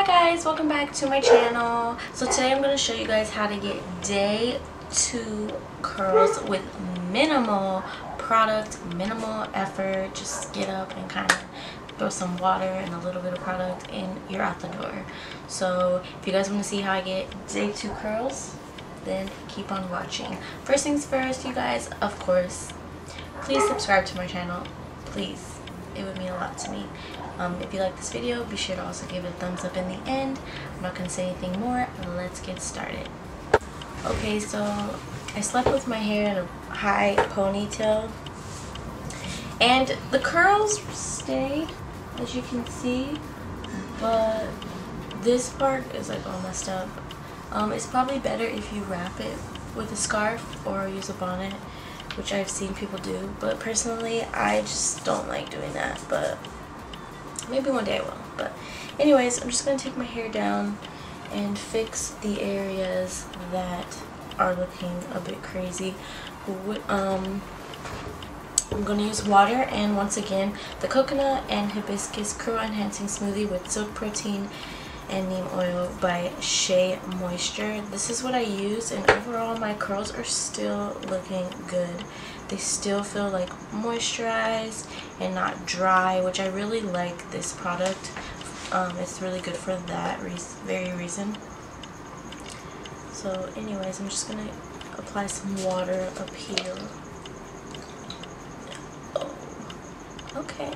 guys, welcome back to my channel. So today I'm going to show you guys how to get day 2 curls with minimal product, minimal effort. Just get up and kind of throw some water and a little bit of product and you're out the door. So if you guys want to see how I get day 2 curls, then keep on watching. First things first, you guys, of course, please subscribe to my channel. Please. It would mean a lot to me. If you like this video, be sure to also give it a thumbs up in the end. I'm not going to say anything more. Let's get started. Okay, so I slept with my hair in a high ponytail. And the curls stayed, as you can see. But this part is like all messed up. It's probably better if you wrap it with a scarf or use a bonnet, which I've seen people do, but personally I just don't like doing that, but maybe one day I will. But anyways, I'm just going to take my hair down and fix the areas that are looking a bit crazy. I'm going to use water and once again the coconut and hibiscus curl enhancing smoothie with silk protein and neem oil by Shea Moisture. This is what I use, and overall my curls are still looking good. They still feel like moisturized and not dry, which I really like this product. It's really good for that very reason. So anyways, I'm just gonna apply some water up here. Oh, okay.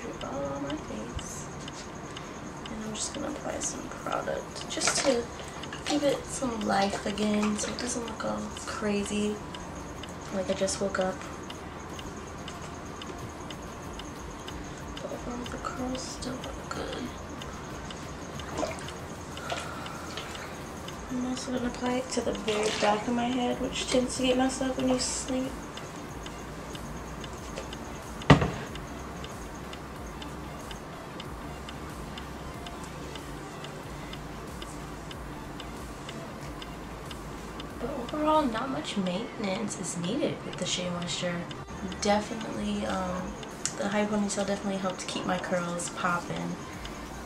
Drip all on my face. I'm just going to apply some product just to give it some life again so it doesn't look all crazy like I just woke up. But overall the curls still look good. I'm also going to apply it to the very back of my head, which tends to get messed up when you sleep. But overall, not much maintenance is needed with the Shea Moisture. Definitely, the high ponytail definitely helped keep my curls popping,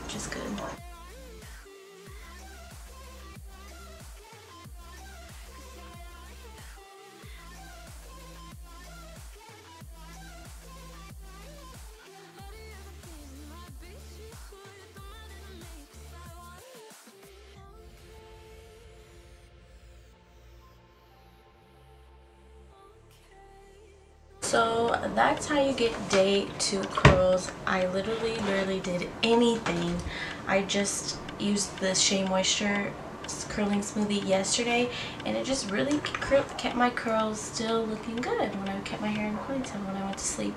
which is good. So that's how you get day 2 curls. I literally barely did anything. I just used the Shea Moisture curling smoothie yesterday, and it just really kept my curls still looking good when I kept my hair in a ponytail when I went to sleep.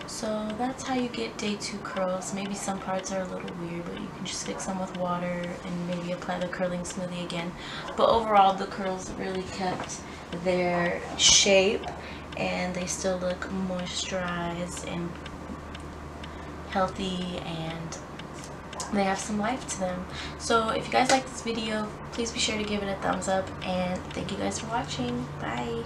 So that's how you get day 2 curls. Maybe some parts are a little weird, but you can just fix them with water and maybe apply the curling smoothie again. But overall, the curls really kept their shape and they still look moisturized and healthy, and they have some life to them. So if you guys like this video, please be sure to give it a thumbs up, and thank you guys for watching. Bye.